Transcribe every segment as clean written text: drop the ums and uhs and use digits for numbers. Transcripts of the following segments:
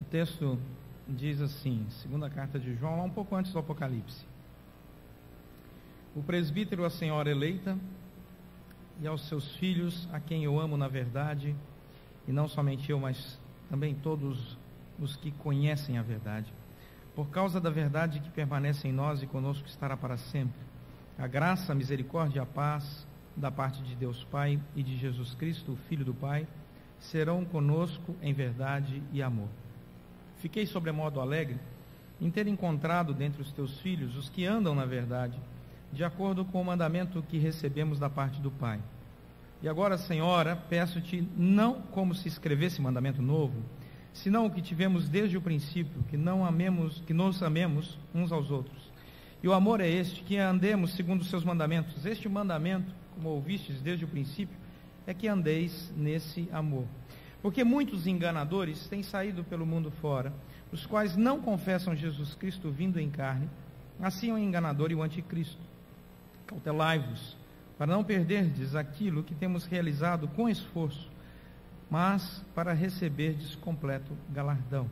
texto diz assim, segunda carta de João, lá um pouco antes do Apocalipse: o presbítero, a senhora eleita, e aos seus filhos, a quem eu amo na verdade, e não somente eu, mas também todos os que conhecem a verdade, por causa da verdade que permanece em nós e conosco estará para sempre. A graça, a misericórdia e a paz da parte de Deus Pai e de Jesus Cristo, o Filho do Pai, serão conosco em verdade e amor. Fiquei sobremodo alegre em ter encontrado dentre os teus filhos os que andam na verdade, de acordo com o mandamento que recebemos da parte do Pai. E agora, Senhora, peço-te, não como se escrevesse mandamento novo, senão o que tivemos desde o princípio, que nos amemos uns aos outros. E o amor é este, que andemos segundo os seus mandamentos. Este mandamento, como ouvistes desde o princípio, é que andeis nesse amor. Porque muitos enganadores têm saído pelo mundo fora, os quais não confessam Jesus Cristo vindo em carne, assim o enganador e o anticristo. Cautelai-vos, para não perderdes aquilo que temos realizado com esforço, mas para receberdes completo galardão.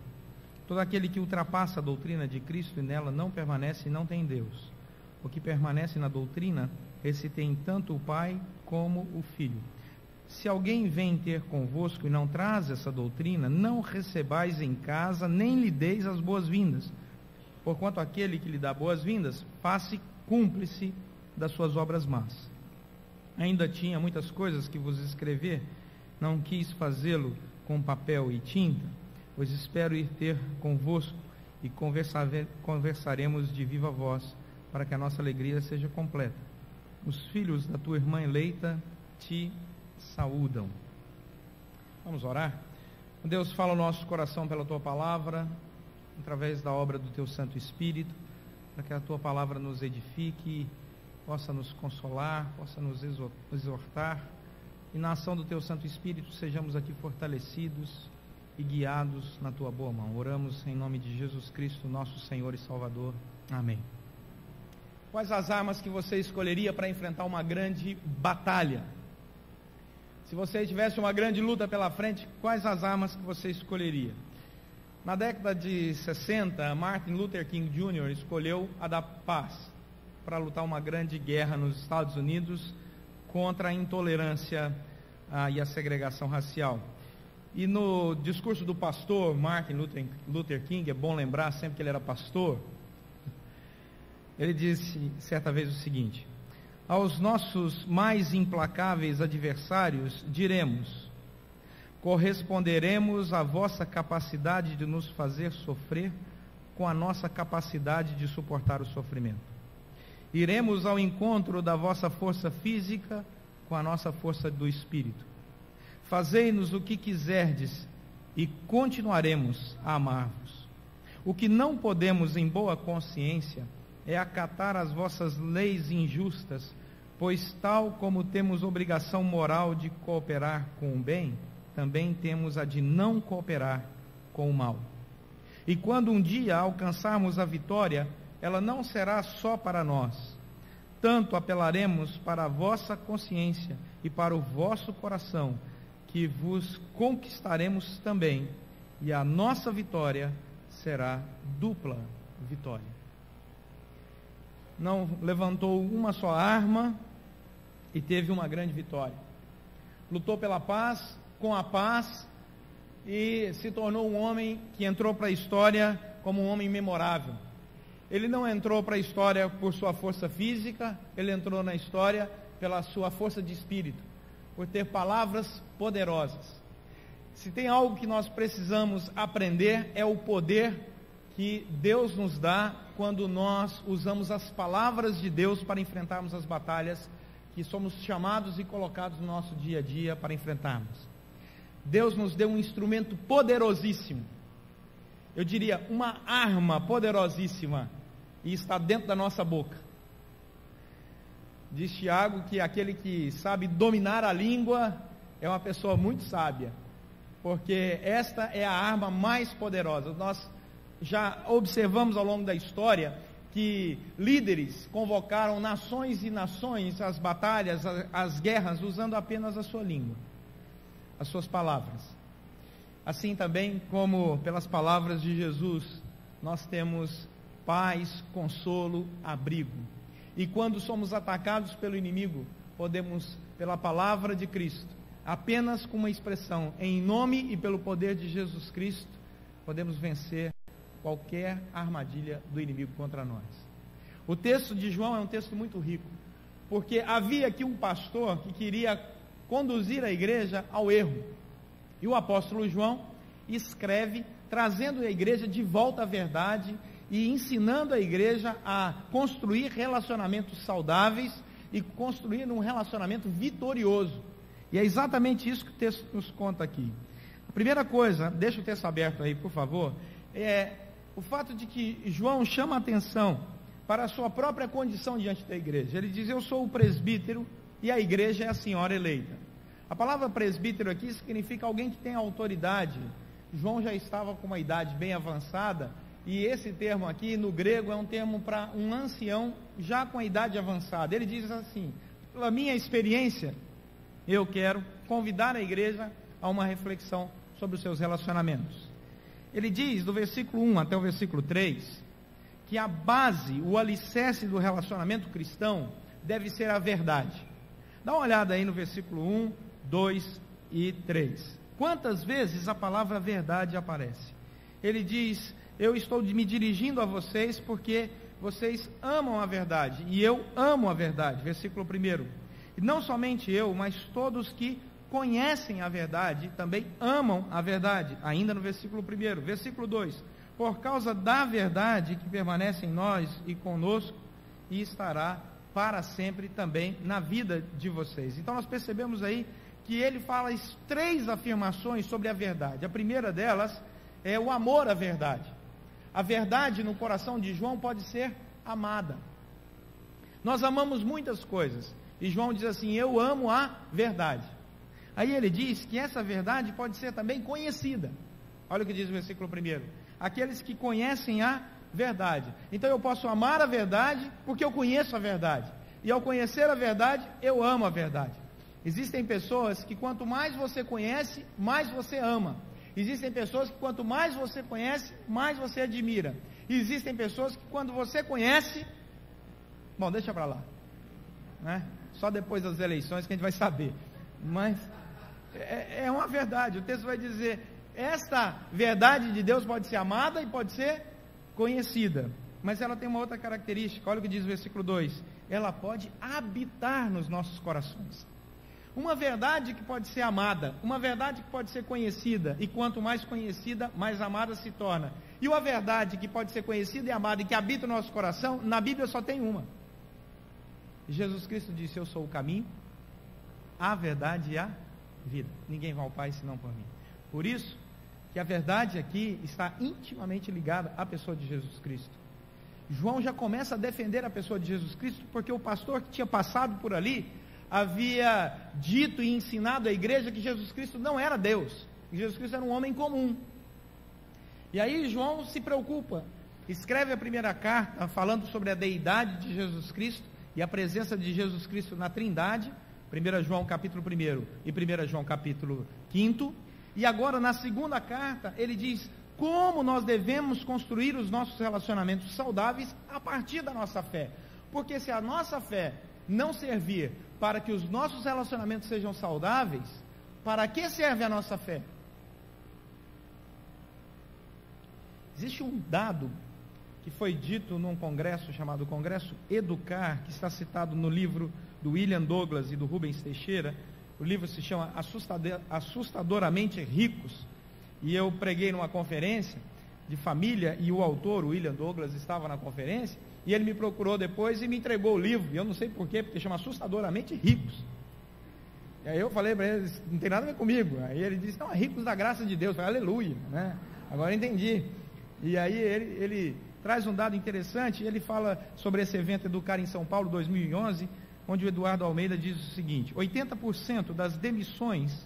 Todo aquele que ultrapassa a doutrina de Cristo e nela não permanece e não tem Deus. O que permanece na doutrina, esse tem tanto o Pai como o Filho. Se alguém vem ter convosco e não traz essa doutrina, não recebais em casa, nem lhe deis as boas-vindas. Porquanto aquele que lhe dá boas-vindas, faça cúmplice das suas obras más. Ainda tinha muitas coisas que vos escrever, não quis fazê-lo com papel e tinta, pois espero ir ter convosco e conversaremos de viva voz, para que a nossa alegria seja completa. Os filhos da tua irmã eleita te saúdam. Vamos orar? Deus, fala o nosso coração pela tua palavra, através da obra do teu Santo Espírito, para que a tua palavra nos edifique, possa nos consolar, possa nos exortar, e na ação do teu Santo Espírito sejamos aqui fortalecidos e guiados na tua boa mão. Oramos em nome de Jesus Cristo, nosso Senhor e Salvador. Amém. Quais as armas que você escolheria para enfrentar uma grande batalha? Se você tivesse uma grande luta pela frente, quais as armas que você escolheria? Na década de 60, Martin Luther King Jr. escolheu a da paz, para lutar uma grande guerra nos Estados Unidos contra a intolerância e a segregação racial. E no discurso do pastor Martin Luther King, é bom lembrar sempre que ele era pastor, ele disse certa vez o seguinte: aos nossos mais implacáveis adversários diremos: corresponderemos à vossa capacidade de nos fazer sofrer com a nossa capacidade de suportar o sofrimento. Iremos ao encontro da vossa força física com a nossa força do espírito. Fazei-nos o que quiserdes e continuaremos a amar-vos. O que não podemos em boa consciência é acatar as vossas leis injustas, pois tal como temos obrigação moral de cooperar com o bem, também temos a de não cooperar com o mal. E quando um dia alcançarmos a vitória, ela não será só para nós. Tanto apelaremos para a vossa consciência e para o vosso coração, que vos conquistaremos também, e a nossa vitória será dupla vitória. Não levantou uma só arma e teve uma grande vitória. Lutou pela paz, com a paz, e se tornou um homem que entrou para a história como um homem memorável. Ele não entrou para a história por sua força física, ele entrou na história pela sua força de espírito, por ter palavras poderosas. Se tem algo que nós precisamos aprender, é o poder que Deus nos dá quando nós usamos as palavras de Deus para enfrentarmos as batalhas que somos chamados e colocados no nosso dia a dia para enfrentarmos. Deus nos deu um instrumento poderosíssimo, eu diria uma arma poderosíssima, e está dentro da nossa boca. Diz Tiago que aquele que sabe dominar a língua é uma pessoa muito sábia, porque esta é a arma mais poderosa. Nós já observamos ao longo da história que líderes convocaram nações e nações às batalhas, às guerras, usando apenas a sua língua, as suas palavras. Assim também como pelas palavras de Jesus, nós temos paz, consolo, abrigo. E quando somos atacados pelo inimigo, podemos, pela palavra de Cristo, apenas com uma expressão, em nome e pelo poder de Jesus Cristo, podemos vencer qualquer armadilha do inimigo contra nós. O texto de João é um texto muito rico, porque havia aqui um pastor que queria conduzir a igreja ao erro. E o apóstolo João escreve, trazendo a igreja de volta à verdade e ensinando a igreja a construir relacionamentos saudáveis e construir um relacionamento vitorioso. E é exatamente isso que o texto nos conta aqui. A primeira coisa, deixa o texto aberto aí, por favor, é o fato de que João chama a atenção para a sua própria condição diante da igreja. Ele diz: eu sou o presbítero e a igreja é a senhora eleita. A palavra presbítero aqui significa alguém que tem autoridade. João já estava com uma idade bem avançada, e esse termo aqui no grego é um termo para um ancião já com a idade avançada. Ele diz assim: pela minha experiência, eu quero convidar a igreja a uma reflexão sobre os seus relacionamentos. Ele diz, do versículo 1 até o versículo 3, que a base, o alicerce do relacionamento cristão deve ser a verdade. Dá uma olhada aí no versículo 1, 2 e 3. Quantas vezes a palavra verdade aparece? Ele diz: eu estou me dirigindo a vocês porque vocês amam a verdade, e eu amo a verdade. Versículo 1. E não somente eu, mas todos que conhecem a verdade também amam a verdade. Ainda no versículo 1. Versículo 2. Por causa da verdade que permanece em nós e conosco, e estará para sempre também na vida de vocês. Então nós percebemos aí que ele fala 3 afirmações sobre a verdade. A primeira delas é o amor à verdade. A verdade no coração de João pode ser amada. Nós amamos muitas coisas, e João diz assim: eu amo a verdade. Aí ele diz que essa verdade pode ser também conhecida. Olha o que diz o versículo 1. Aqueles que conhecem a verdade. Então eu posso amar a verdade porque eu conheço a verdade. E ao conhecer a verdade, eu amo a verdade. Existem pessoas que quanto mais você conhece, mais você ama. Existem pessoas que quanto mais você conhece, mais você admira. E existem pessoas que quando você conhece, bom, deixa para lá, né? Só depois das eleições que a gente vai saber. Mas é uma verdade. O texto vai dizer: esta verdade de Deus pode ser amada e pode ser conhecida. Mas ela tem uma outra característica. Olha o que diz o versículo 2: ela pode habitar nos nossos corações. Uma verdade que pode ser amada, uma verdade que pode ser conhecida, e quanto mais conhecida, mais amada se torna. E uma verdade que pode ser conhecida e amada e que habita no nosso coração, na Bíblia só tem uma. Jesus Cristo disse: eu sou o caminho, a verdade e a vida. Ninguém vai ao Pai senão por mim. Por isso que a verdade aqui está intimamente ligada à pessoa de Jesus Cristo. João já começa a defender a pessoa de Jesus Cristo, porque o pastor que tinha passado por ali havia dito e ensinado à igreja que Jesus Cristo não era Deus, que Jesus Cristo era um homem comum. E aí João se preocupa, escreve a primeira carta falando sobre a deidade de Jesus Cristo e a presença de Jesus Cristo na Trindade, 1 João capítulo 1 e 1 João capítulo 5, e agora na segunda carta ele diz como nós devemos construir os nossos relacionamentos saudáveis a partir da nossa fé, porque se a nossa fé não servir para que os nossos relacionamentos sejam saudáveis, para que serve a nossa fé? Existe um dado que foi dito num congresso chamado Congresso Educar, que está citado no livro do William Douglas e do Rubens Teixeira. O livro se chama Assustadoramente Ricos, e eu preguei numa conferência de família, e o autor, o William Douglas, estava na conferência, e ele me procurou depois e me entregou o livro, e eu não sei porquê, porque chama Assustadoramente Ricos. E aí eu falei para ele: não tem nada a ver comigo. Aí ele disse: não, é ricos da graça de Deus. Eu falei: aleluia, né? Agora eu entendi. E aí ele traz um dado interessante, ele fala sobre esse evento Educar em São Paulo 2011, onde o Eduardo Almeida diz o seguinte: 80% das demissões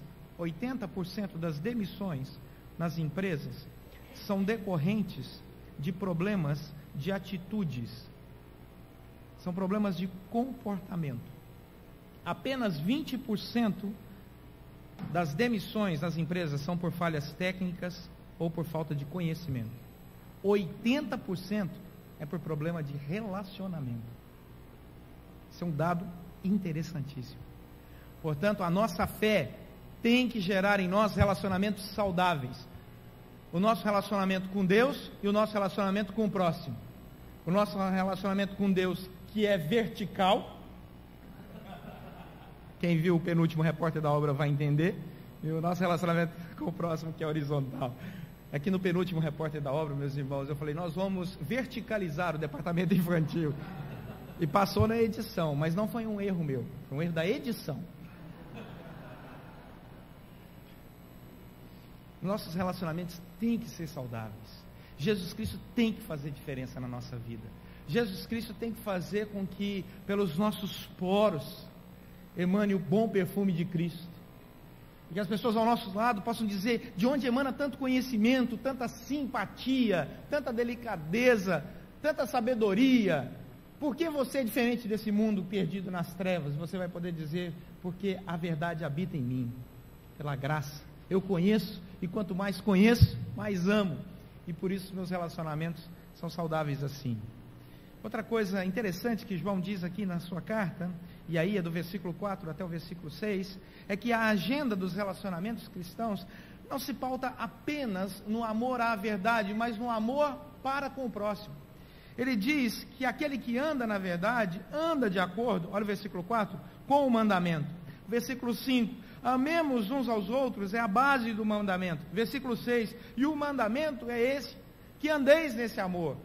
nas empresas são decorrentes de problemas de atitudes, são problemas de comportamento. Apenas 20% das demissões nas empresas são por falhas técnicas ou por falta de conhecimento. 80% é por problema de relacionamento. Isso é um dado interessantíssimo. Portanto, a nossa fé tem que gerar em nós relacionamentos saudáveis. O nosso relacionamento com Deus e o nosso relacionamento com o próximo. O nosso relacionamento com Deus, que é vertical. Quem viu o penúltimo repórter da obra vai entender. E o nosso relacionamento com o próximo, que é horizontal. Aqui no penúltimo repórter da obra, meus irmãos, eu falei, nós vamos verticalizar o departamento infantil. E passou na edição, mas não foi um erro meu, foi um erro da edição. Nossos relacionamentos têm que ser saudáveis. Jesus Cristo tem que fazer diferença na nossa vida. Jesus Cristo tem que fazer com que, pelos nossos poros, emane o bom perfume de Cristo. E que as pessoas ao nosso lado possam dizer de onde emana tanto conhecimento, tanta simpatia, tanta delicadeza, tanta sabedoria. Por que você é diferente desse mundo perdido nas trevas? Você vai poder dizer, porque a verdade habita em mim, pela graça. Eu conheço, e quanto mais conheço, mais amo. E por isso meus relacionamentos são saudáveis assim. Outra coisa interessante que João diz aqui na sua carta, e aí é do versículo 4 até o versículo 6, é que a agenda dos relacionamentos cristãos não se pauta apenas no amor à verdade, mas no amor para com o próximo. Ele diz que aquele que anda na verdade, anda de acordo, olha o versículo 4, com o mandamento. Versículo 5, amemos uns aos outros, é a base do mandamento. Versículo 6, e o mandamento é esse, que andeis nesse amor.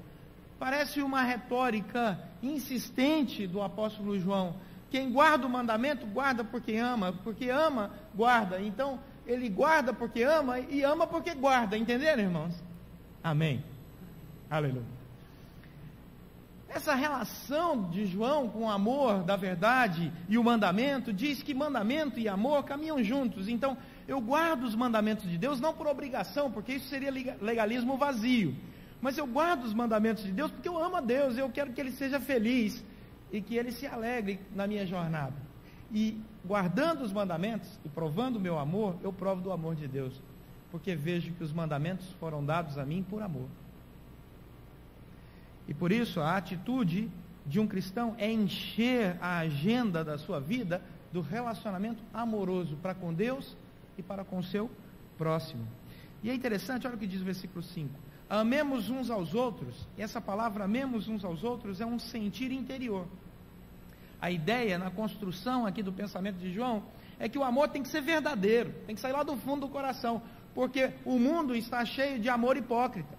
Parece uma retórica insistente do apóstolo João. Quem guarda o mandamento, guarda porque ama, guarda. Então, ele guarda porque ama e ama porque guarda. Entenderam, irmãos? Amém. Aleluia. Essa relação de João com o amor da verdade e o mandamento, diz que mandamento e amor caminham juntos. Então, eu guardo os mandamentos de Deus, não por obrigação, porque isso seria legalismo vazio. Mas eu guardo os mandamentos de Deus porque eu amo a Deus, eu quero que Ele seja feliz e que Ele se alegre na minha jornada. E guardando os mandamentos e provando o meu amor, eu provo do amor de Deus, porque vejo que os mandamentos foram dados a mim por amor. E por isso a atitude de um cristão é encher a agenda da sua vida do relacionamento amoroso para com Deus e para com o seu próximo. E é interessante, olha o que diz o versículo 5. Amemos uns aos outros. E essa palavra amemos uns aos outros é um sentir interior. A ideia na construção aqui do pensamento de João é que o amor tem que ser verdadeiro, tem que sair lá do fundo do coração, porque o mundo está cheio de amor hipócrita.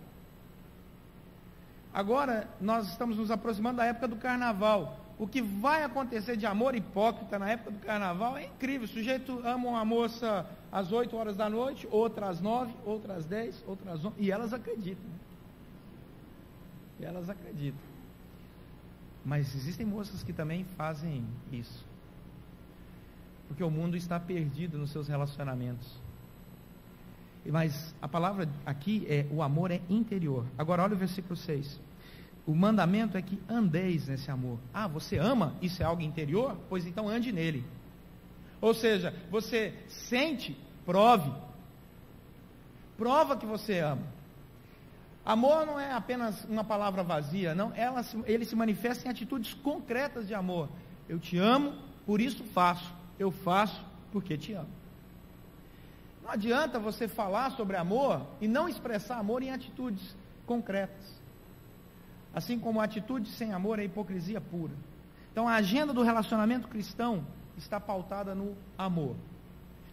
Agora nós estamos nos aproximando da época do carnaval. O que vai acontecer de amor hipócrita na época do carnaval é incrível. O sujeito ama uma moça às 8 horas da noite, outra às 9, outra às 10, outra às 11, e elas acreditam. E elas acreditam. Mas existem moças que também fazem isso. Porque o mundo está perdido nos seus relacionamentos. Mas a palavra aqui é, o amor é interior. Agora olha o versículo 6. O mandamento é que andeis nesse amor. Ah, você ama? Isso é algo interior? Pois então ande nele. Ou seja, você sente, prove. Prova que você ama. Amor não é apenas uma palavra vazia, não. Ele se manifesta em atitudes concretas de amor. Eu te amo, por isso faço. Eu faço porque te amo. Não adianta você falar sobre amor e não expressar amor em atitudes concretas. Assim como a atitude sem amor é hipocrisia pura. Então a agenda do relacionamento cristão está pautada no amor.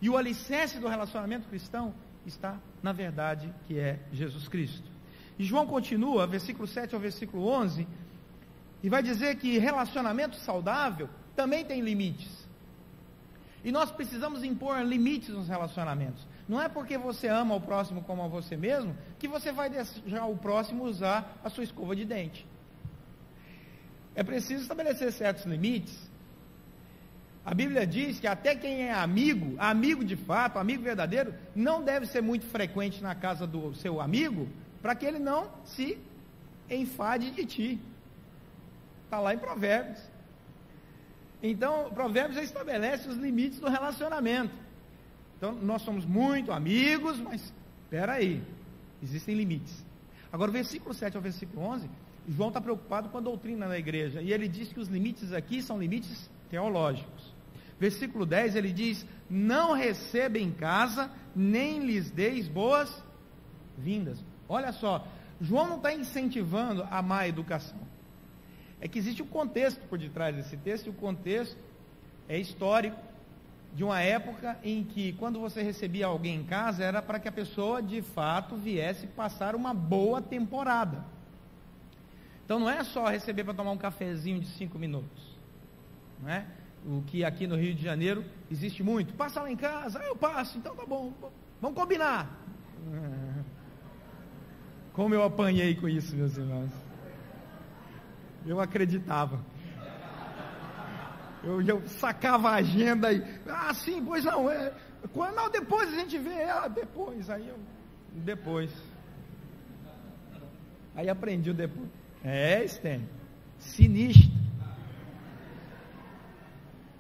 E o alicerce do relacionamento cristão está na verdade que é Jesus Cristo. E João continua, versículo 7 ao versículo 11, e vai dizer que relacionamento saudável também tem limites. E nós precisamos impor limites nos relacionamentos. Não é porque você ama o próximo como a você mesmo, que você vai deixar o próximo usar a sua escova de dente. É preciso estabelecer certos limites. A Bíblia diz que até quem é amigo, amigo de fato, amigo verdadeiro, não deve ser muito frequente na casa do seu amigo, para que ele não se enfade de ti. Está lá em Provérbios. Então, Provérbios já estabelece os limites do relacionamento. Então, nós somos muito amigos, mas espera aí, existem limites. Agora, o versículo 7 ao versículo 11, João está preocupado com a doutrina da igreja, e ele diz que os limites aqui são limites teológicos. Versículo 10, ele diz: não receba em casa, nem lhes deis boas-vindas. Olha só, João não está incentivando a má educação. É que existe um contexto por detrás desse texto, e o contexto é histórico, de uma época em que, quando você recebia alguém em casa, era para que a pessoa, de fato, viesse passar uma boa temporada. Então, não é só receber para tomar um cafezinho de 5 minutos, não é? O que aqui no Rio de Janeiro existe muito. Passa lá em casa, eu passo, então tá bom, vamos combinar. Como eu apanhei com isso, meus irmãos. Eu acreditava. Eu sacava a agenda e, sim, pois não, não, depois a gente vê, depois, depois. Aí aprendi o depois. Stênio, sinistro.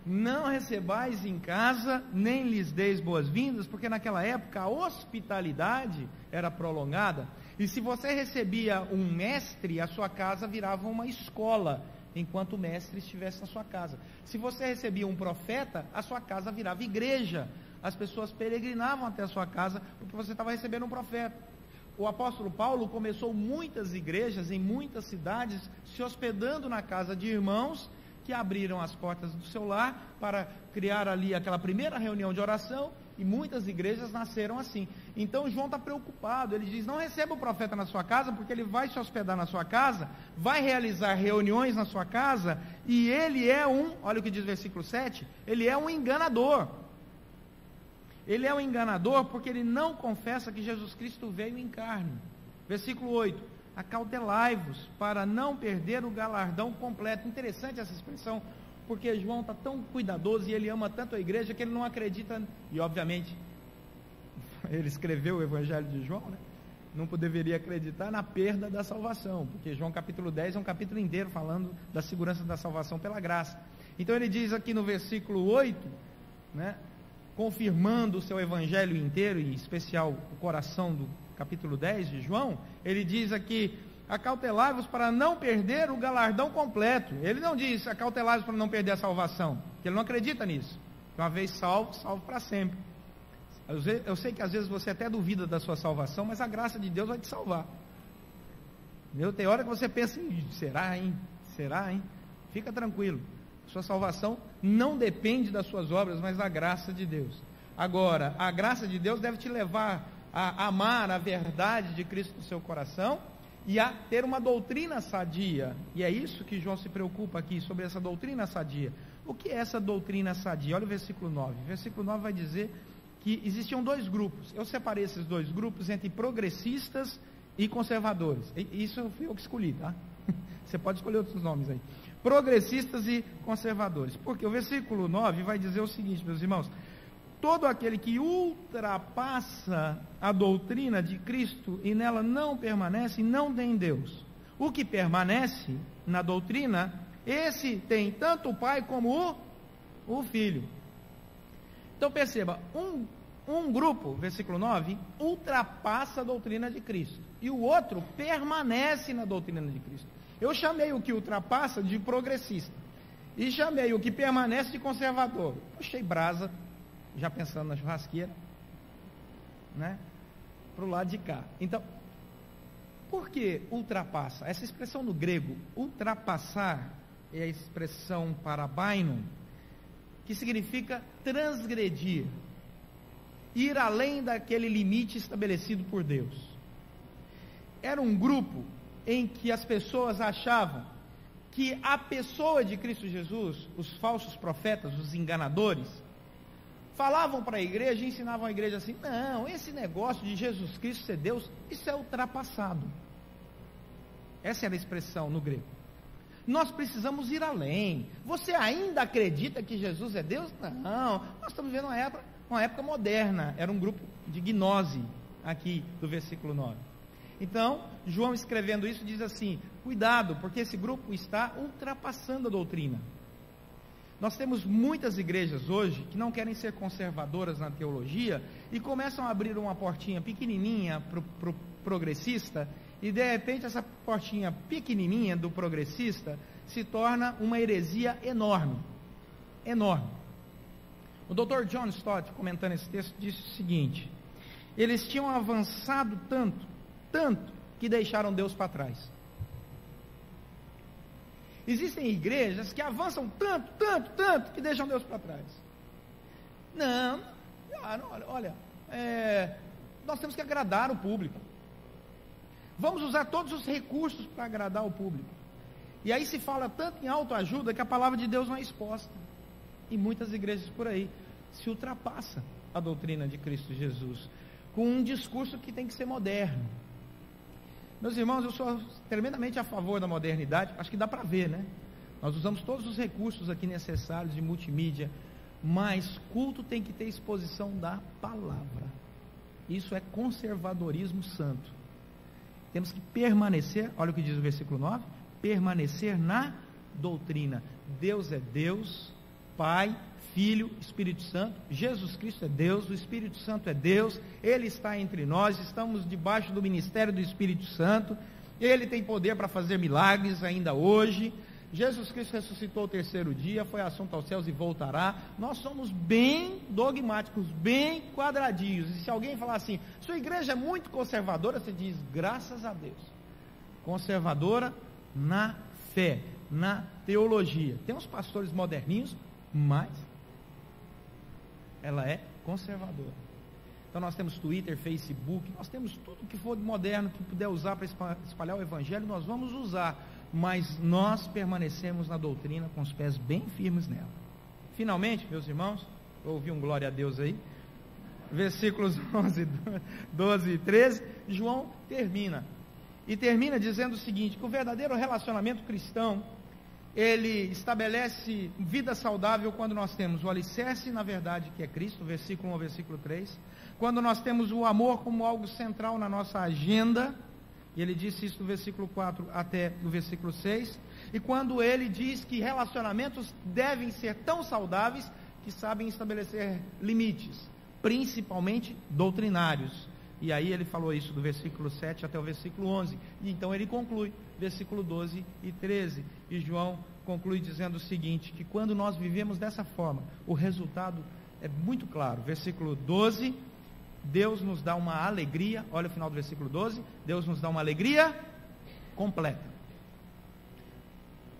Não recebais em casa, nem lhes deis boas-vindas, porque naquela época a hospitalidade era prolongada, e se você recebia um mestre, a sua casa virava uma escola, enquanto o mestre estivesse na sua casa. Se você recebia um profeta, a sua casa virava igreja, as pessoas peregrinavam até a sua casa, porque você estava recebendo um profeta. O apóstolo Paulo começou muitas igrejas em muitas cidades, se hospedando na casa de irmãos, que abriram as portas do seu lar para criar ali aquela primeira reunião de oração, e muitas igrejas nasceram assim. Então João está preocupado, ele diz: não receba o profeta na sua casa, porque ele vai se hospedar na sua casa, vai realizar reuniões na sua casa, e ele é olha o que diz o versículo 7, ele é um enganador. Ele é um enganador porque ele não confessa que Jesus Cristo veio em carne. Versículo 8: acautelai-vos para não perder o galardão completo. Interessante essa expressão, porque João está tão cuidadoso e ele ama tanto a igreja que ele não acredita, e obviamente ele escreveu o Evangelho de João, né? Não deveria acreditar na perda da salvação, porque João capítulo 10 é um capítulo inteiro falando da segurança da salvação pela graça. Então ele diz aqui no versículo 8, né, confirmando o seu evangelho inteiro, e em especial o coração do capítulo 10 de João, ele diz aqui: acautelai-vos para não perder o galardão completo. Ele não diz acautelai-vos para não perder a salvação, porque ele não acredita nisso. Uma vez salvo, salvo para sempre. Eu sei que às vezes você até duvida da sua salvação, mas a graça de Deus vai te salvar. Tem hora que você pensa: será, hein? Será, hein? Fica tranquilo. Sua salvação não depende das suas obras, mas da graça de Deus. Agora, a graça de Deus deve te levar a amar a verdade de Cristo no seu coração e a ter uma doutrina sadia. E é isso que João se preocupa aqui, sobre essa doutrina sadia. O que é essa doutrina sadia? Olha o versículo 9. O versículo 9 vai dizer que existiam 2 grupos. Eu separei esses 2 grupos entre progressistas e conservadores. Isso fui eu que escolhi, tá? Você pode escolher outros nomes aí. Progressistas e conservadores. Porque o versículo 9 vai dizer o seguinte, meus irmãos: todo aquele que ultrapassa a doutrina de Cristo e nela não permanece, não tem Deus. O que permanece na doutrina, esse tem tanto o Pai como o Filho. Então perceba, um grupo, versículo 9, ultrapassa a doutrina de Cristo, e o outro permanece na doutrina de Cristo. Eu chamei o que ultrapassa de progressista, e chamei o que permanece de conservador. Puxei brasa, já pensando na churrasqueira, né, para o lado de cá. Então, por que ultrapassa? Essa expressão no grego, ultrapassar, é a expressão parabainon, que significa transgredir, ir além daquele limite estabelecido por Deus. Era um grupo em que as pessoas achavam que a pessoa de Cristo Jesus, os falsos profetas, os enganadores, falavam para a igreja e ensinavam a igreja assim: não, esse negócio de Jesus Cristo ser Deus, isso é ultrapassado. Essa era a expressão no grego. Nós precisamos ir além. Você ainda acredita que Jesus é Deus? Não, nós estamos vivendo uma época moderna. Era um grupo de gnose aqui do versículo 9. Então, João escrevendo isso diz assim: cuidado, porque esse grupo está ultrapassando a doutrina. Nós temos muitas igrejas hoje que não querem ser conservadoras na teologia e começam a abrir uma portinha pequenininha para o progressista, e de repente essa portinha pequenininha do progressista se torna uma heresia enorme, enorme. O Dr. John Stott, comentando esse texto, disse o seguinte: eles tinham avançado tanto, que deixaram Deus para trás. Existem igrejas que avançam tanto, que deixam Deus para trás. Não, olha, nós temos que agradar o público. Vamos usar todos os recursos para agradar o público. E aí se fala tanto em autoajuda que a palavra de Deus não é exposta. E muitas igrejas por aí se ultrapassa a doutrina de Cristo Jesus, com um discurso que tem que ser moderno. Meus irmãos, eu sou tremendamente a favor da modernidade, acho que dá para ver, né? Nós usamos todos os recursos aqui necessários de multimídia, mas culto tem que ter exposição da palavra. Isso é conservadorismo santo. Temos que permanecer, olha o que diz o versículo 9, permanecer na doutrina. Deus é Deus, Pai, Filho, Espírito Santo. Jesus Cristo é Deus, o Espírito Santo é Deus, Ele está entre nós, estamos debaixo do ministério do Espírito Santo, Ele tem poder para fazer milagres ainda hoje. Jesus Cristo ressuscitou o terceiro dia, foi assunto aos céus e voltará. Nós somos bem dogmáticos, bem quadradinhos, e se alguém falar assim, sua igreja é muito conservadora, você diz, graças a Deus. Conservadora na fé, na teologia. Tem uns pastores moderninhos, mas ela é conservadora. Então nós temos Twitter, Facebook, nós temos tudo que for moderno, que puder usar para espalhar o evangelho, nós vamos usar, mas nós permanecemos na doutrina com os pés bem firmes nela. Finalmente, meus irmãos, vou ouvir um glória a Deus aí, versículos 11, 12 e 13, João termina dizendo o seguinte, que o verdadeiro relacionamento cristão, ele estabelece vida saudável quando nós temos o alicerce na verdade que é Cristo, versículo 1 ao versículo 3, quando nós temos o amor como algo central na nossa agenda, e ele disse isso do versículo 4 até o versículo 6, e quando ele diz que relacionamentos devem ser tão saudáveis que sabem estabelecer limites, principalmente doutrinários. E aí ele falou isso do versículo 7 até o versículo 11. E então ele conclui, versículo 12 e 13. E João conclui dizendo o seguinte, que quando nós vivemos dessa forma, o resultado é muito claro. Versículo 12, Deus nos dá uma alegria, olha o final do versículo 12, Deus nos dá uma alegria completa.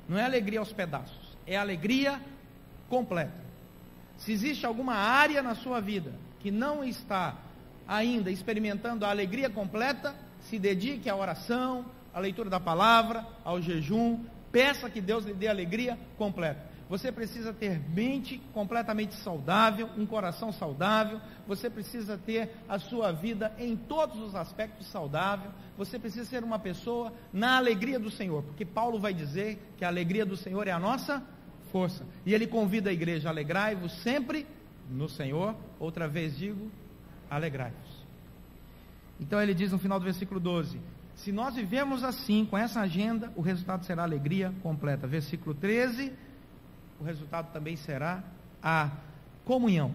Não é alegria aos pedaços, é alegria completa. Se existe alguma área na sua vida que não está ainda experimentando a alegria completa, se dedique à oração, à leitura da palavra, ao jejum, peça que Deus lhe dê alegria completa. Você precisa ter mente completamente saudável, um coração saudável, você precisa ter a sua vida em todos os aspectos saudável, você precisa ser uma pessoa na alegria do Senhor, porque Paulo vai dizer que a alegria do Senhor é a nossa força, e ele convida a igreja, alegrai-vos sempre no Senhor, outra vez digo, alegrai-vos. Então ele diz no final do versículo 12, se nós vivemos assim, com essa agenda, o resultado será alegria completa. Versículo 13, o resultado também será a comunhão.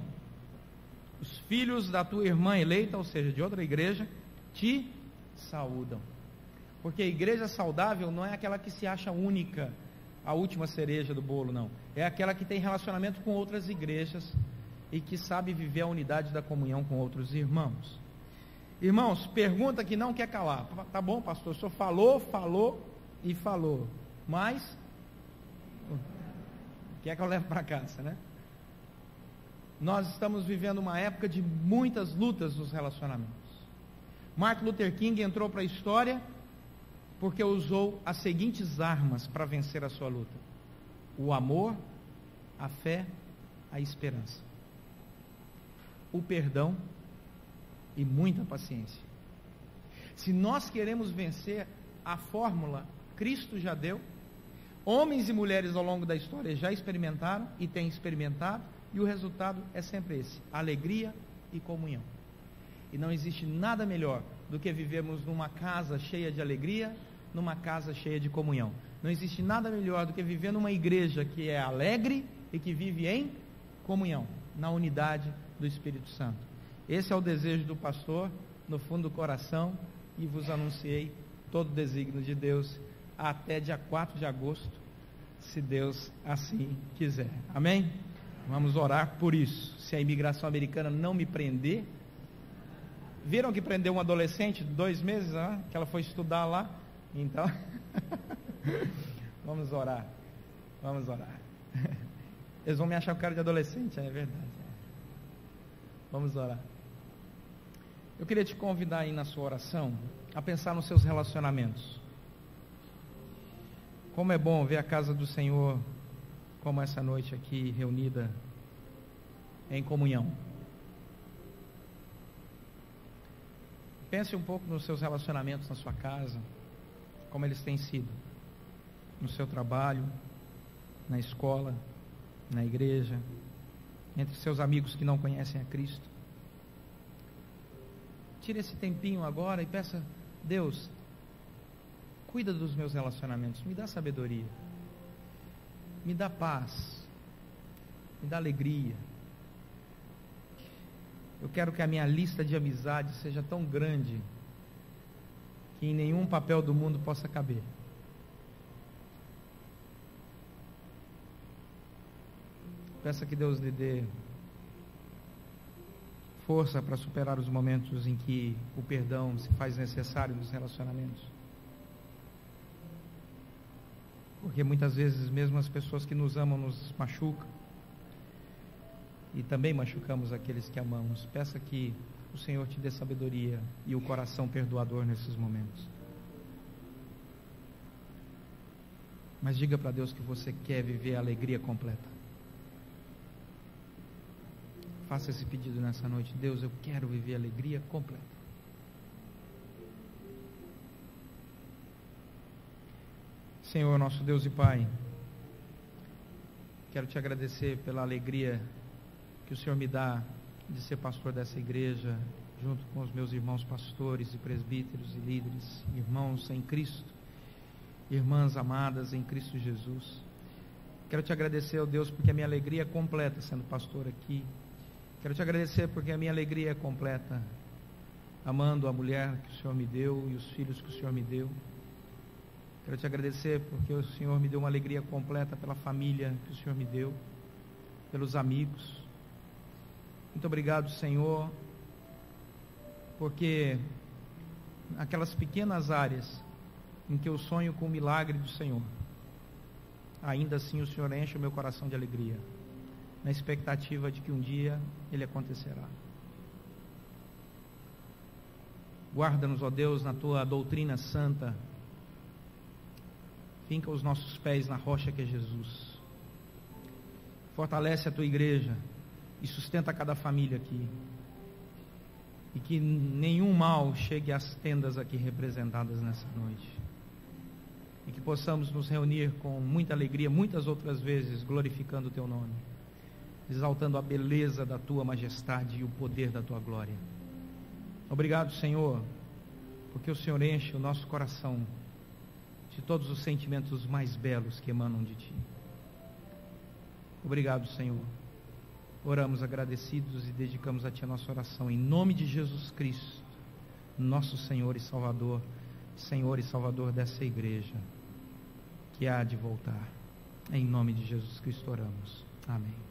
Os filhos da tua irmã eleita, ou seja, de outra igreja, te saúdam. Porque a igreja saudável não é aquela que se acha única, a última cereja do bolo, não. É aquela que tem relacionamento com outras igrejas e que sabe viver a unidade da comunhão com outros irmãos. Irmãos, pergunta que não quer calar. Tá bom, pastor, o senhor falou, mas quer que eu leve para casa, né? Nós estamos vivendo uma época de muitas lutas nos relacionamentos. Martin Luther King entrou para a história porque usou as seguintes armas para vencer a sua luta: o amor, a fé, a esperança, o perdão e muita paciência. Se nós queremos vencer a fórmula, Cristo já deu, homens e mulheres ao longo da história já experimentaram e têm experimentado, e o resultado é sempre esse: alegria e comunhão. E não existe nada melhor do que vivermos numa casa cheia de alegria, numa casa cheia de comunhão. Não existe nada melhor do que viver numa igreja que é alegre e que vive em comunhão, na unidade do Espírito Santo. Esse é o desejo do pastor, no fundo do coração, e vos anunciei todo o desígnio de Deus até dia 4 de agosto, se Deus assim quiser. Amém? Vamos orar por isso. Se a imigração americana não me prender, viram que prendeu um adolescente de 2 meses, que ela foi estudar lá? Então, vamos orar. Vamos orar. Eles vão me achar que eu quero de adolescente, é verdade. Vamos orar. Eu queria te convidar aí na sua oração a pensar nos seus relacionamentos. Como é bom ver a casa do Senhor como essa noite aqui reunida em comunhão. Pense um pouco nos seus relacionamentos na sua casa, como eles têm sido, no seu trabalho, na escola, na igreja, entre seus amigos que não conhecem a Cristo. Tire esse tempinho agora e peça: Deus, cuida dos meus relacionamentos, me dá sabedoria, me dá paz, me dá alegria. Eu quero que a minha lista de amizades seja tão grande que em nenhum papel do mundo possa caber. Peça que Deus lhe dê força para superar os momentos em que o perdão se faz necessário nos relacionamentos. Porque muitas vezes mesmo as pessoas que nos amam nos machucam. E também machucamos aqueles que amamos. Peça que o Senhor te dê sabedoria e o coração perdoador nesses momentos. Mas diga para Deus que você quer viver a alegria completa. Faça esse pedido nessa noite: Deus, eu quero viver a alegria completa. Senhor, nosso Deus e Pai, quero te agradecer pela alegria que o Senhor me dá de ser pastor dessa igreja, junto com os meus irmãos pastores e presbíteros e líderes, irmãos em Cristo, irmãs amadas em Cristo Jesus. Quero te agradecer, ó Deus, porque a minha alegria é completa sendo pastor aqui. Quero te agradecer porque a minha alegria é completa amando a mulher que o Senhor me deu e os filhos que o Senhor me deu. Quero te agradecer porque o Senhor me deu uma alegria completa pela família que o Senhor me deu, pelos amigos. Muito obrigado, Senhor, porque aquelas pequenas áreas em que eu sonho com o milagre do Senhor, ainda assim o Senhor enche o meu coração de alegria, na expectativa de que um dia ele acontecerá. Guarda-nos, ó Deus, na tua doutrina santa. Finca os nossos pés na rocha que é Jesus. Fortalece a tua igreja e sustenta cada família aqui. E que nenhum mal chegue às tendas aqui representadas nessa noite. E que possamos nos reunir com muita alegria, muitas outras vezes, glorificando o teu nome, exaltando a beleza da tua majestade e o poder da tua glória. Obrigado, Senhor, porque o Senhor enche o nosso coração de todos os sentimentos mais belos que emanam de ti. Obrigado, Senhor. Oramos agradecidos e dedicamos a ti a nossa oração em nome de Jesus Cristo, nosso Senhor e Salvador dessa igreja que há de voltar. Em nome de Jesus Cristo oramos. Amém.